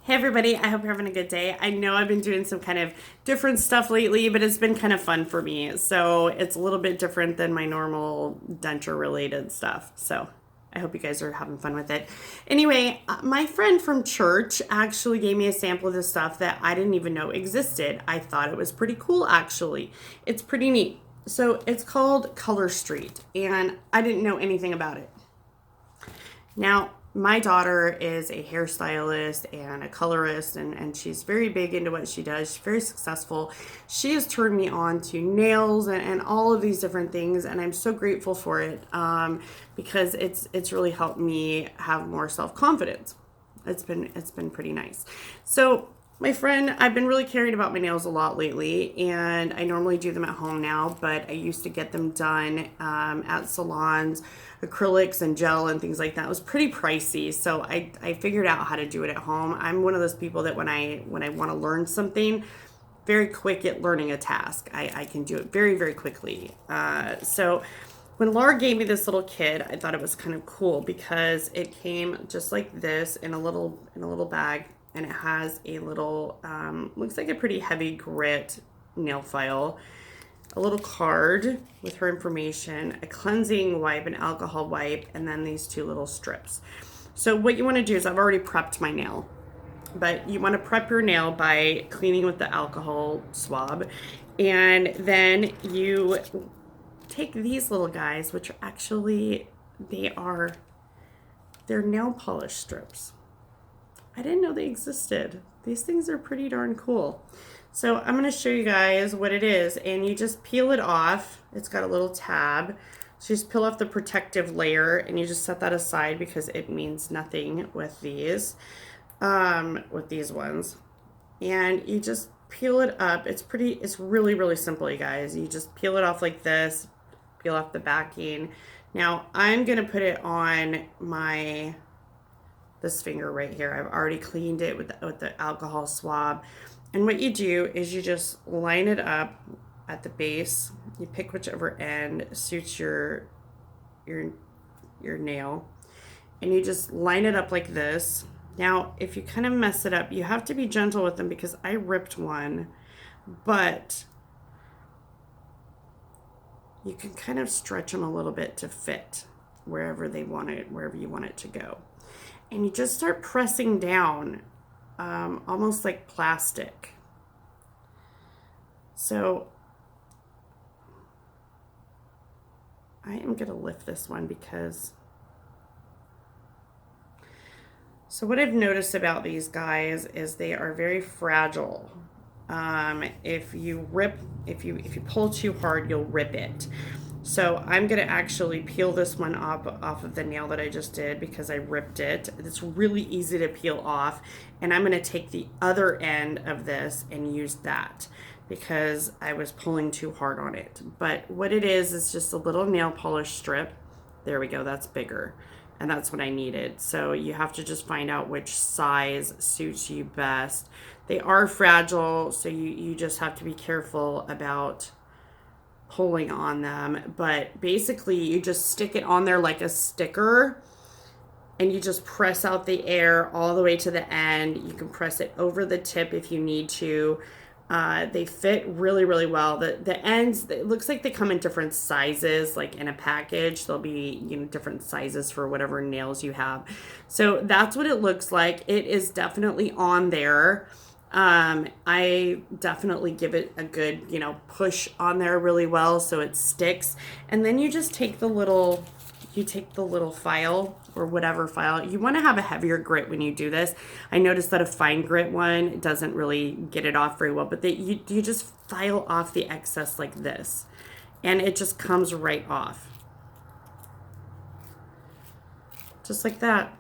Hey everybody, I hope you're having a good day. I know I've been doing some kind of different stuff lately, but it's been kind of fun for me. So it's a little bit different than my normal denture related stuff. So I hope you guys are having fun with it. Anyway, my friend from church actually gave me a sample of this stuff that I didn't even know existed. I thought it was pretty cool actually. It's pretty neat. So it's called Color Street, and I didn't know anything about it. Now, my daughter is a hairstylist and a colorist, and she's very big into what she does. She's very successful. She has turned me on to nails and all of these different things, and I'm so grateful for it because it's really helped me have more self confidence. It's been pretty nice. So my friend, I've been really caring about my nails a lot lately, and I normally do them at home now, but I used to get them done at salons, acrylics and gel and things like that. It was pretty pricey, so I figured out how to do it at home. I'm one of those people that when I want to learn something, very quick at learning a task. I can do it very, very quickly. So when Laura gave me this little kit, I thought it was kind of cool because it came just like this in a little bag, and it has a little looks like a pretty heavy grit nail file, a little card with her information, a cleansing wipe, an alcohol wipe, and then these two little strips. So what you want to do is I've already prepped my nail, but you want to prep your nail by cleaning with the alcohol swab, and then you take these little guys, which are actually they're nail polish strips. I didn't know they existed. These things are pretty darn cool. So I'm going to show you guys what it is, and you just peel it off. It's got a little tab. So you just peel off the protective layer, and you just set that aside because it means nothing with these ones. And you just peel it up. It's really, really simple, you guys. You just peel it off like this, peel off the backing. Now I'm going to put it on this finger right here. I've already cleaned it with the alcohol swab. And what you do is you just line it up at the base. You pick whichever end suits your nail, and you just line it up like this. Now, if you kind of mess it up, you have to be gentle with them because I ripped one, but you can kind of stretch them a little bit to fit wherever you want it to go. And you just start pressing down, almost like plastic. So I am going to lift this one because, so what I've noticed about these guys is they are very fragile. If you pull too hard, you'll rip it. So I'm going to actually peel this one off of the nail that I just did because I ripped it. It's really easy to peel off. And I'm going to take the other end of this and use that because I was pulling too hard on it. But what it is just a little nail polish strip. There we go. That's bigger. And that's what I needed. So you have to just find out which size suits you best. They are fragile, so you just have to be careful about pulling on them. But basically you just stick it on there like a sticker, and you just press out the air all the way to the end. You can press it over the tip if you need to. They fit really, really well. The ends, it looks like they come in different sizes, like in a package. There'll be, different sizes for whatever nails you have. So that's what it looks like. It is definitely on there. I definitely give it a good, push on there really well so it sticks. And then you just take the little file or whatever file. You want to have a heavier grit when you do this. I noticed that a fine grit one doesn't really get it off very well, but you just file off the excess like this, and it just comes right off. Just like that.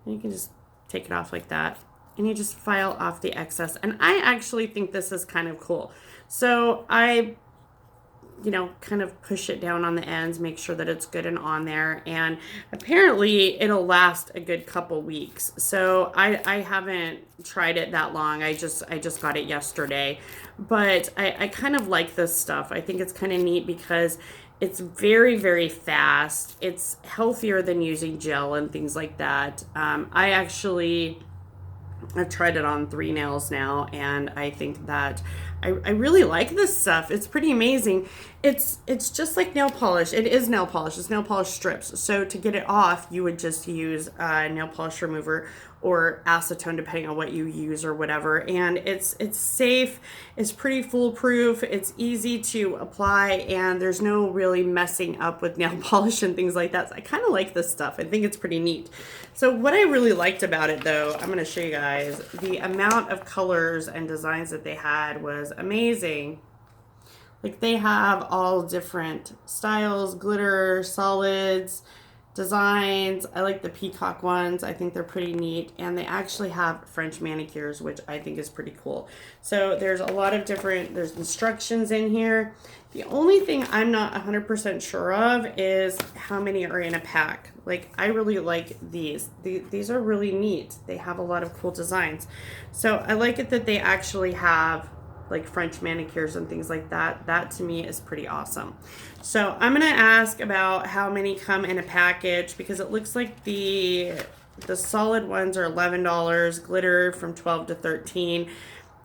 And you can just take it off like that, and you just file off the excess. And I actually think this is kind of cool. So I kind of push it down on the ends, make sure that it's good and on there. And apparently it'll last a good couple weeks. So I haven't tried it that long. I just got it yesterday. But I kind of like this stuff. I think it's kind of neat because It's very, very fast. It's healthier than using gel and things like that. I've tried it on 3 nails now, and I think that I really like this stuff. It's pretty amazing. It's just like nail polish. It is nail polish. It's nail polish strips. So to get it off, you would just use a nail polish remover or acetone, depending on what you use or whatever. And it's safe. It's pretty foolproof. It's easy to apply, and there's no really messing up with nail polish and things like that. So I kind of like this stuff. I think it's pretty neat. So what I really liked about it, though, I'm going to show you guys, the amount of colors and designs that they had was amazing. Like, they have all different styles, glitter, solids, designs. I like the peacock ones. I think they're pretty neat. And they actually have French manicures, which I think is pretty cool. So there's a lot of there's instructions in here. The only thing I'm not 100% sure of is how many are in a pack. Like, I really like these. These are really neat. They have a lot of cool designs. So I like it that they actually have like French manicures and things like that. That to me is pretty awesome. So I'm gonna ask about how many come in a package, because it looks like the solid ones are $11, glitter from $12 to $13,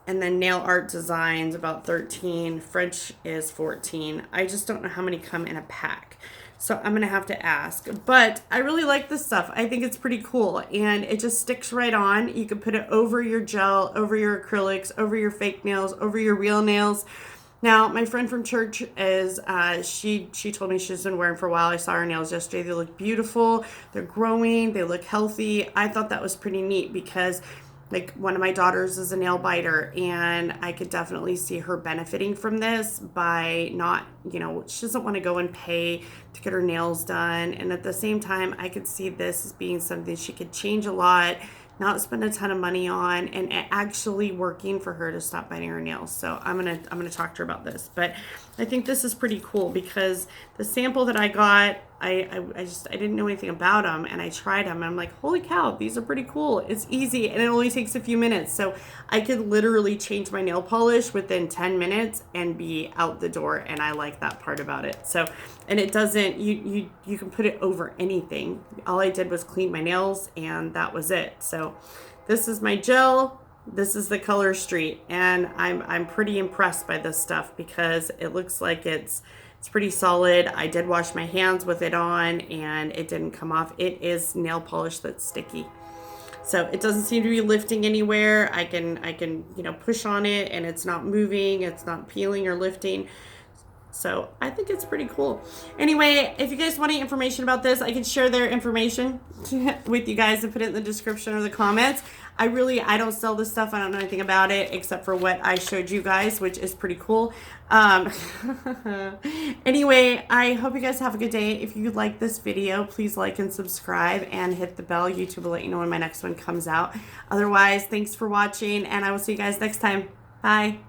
and then nail art designs about $13. French is $14. I just don't know how many come in a pack. So I'm going to have to ask. But I really like this stuff. I think it's pretty cool. And it just sticks right on. You can put it over your gel, over your acrylics, over your fake nails, over your real nails. Now, my friend from church is, she told me she's been wearing for a while. I saw her nails yesterday. They look beautiful. They're growing. They look healthy. I thought that was pretty neat because, like, one of my daughters is a nail biter, and I could definitely see her benefiting from this by not, she doesn't want to go and pay to get her nails done. And at the same time, I could see this as being something she could change a lot, not spend a ton of money on, and actually working for her to stop biting her nails. So I'm gonna talk to her about this. But I think this is pretty cool because the sample that I got, I didn't know anything about them, and I tried them, and I'm like, holy cow, these are pretty cool. It's easy, and it only takes a few minutes. So I could literally change my nail polish within 10 minutes and be out the door, and I like that part about it. So, and it doesn't, you can put it over anything. All I did was clean my nails, and that was it. So this is my gel. This is the Color Street, and I'm pretty impressed by this stuff because it looks like it's pretty solid. I did wash my hands with it on, and it didn't come off. It is nail polish that's sticky. So it doesn't seem to be lifting anywhere. I can push on it, and it's not moving. It's not peeling or lifting. So I think it's pretty cool. Anyway, if you guys want any information about this, I can share their information with you guys and put it in the description or the comments. I don't sell this stuff. I don't know anything about it except for what I showed you guys, which is pretty cool. Anyway, I hope you guys have a good day. If you like this video, please like and subscribe and hit the bell. YouTube will let you know when my next one comes out. Otherwise, thanks for watching, and I will see you guys next time. Bye.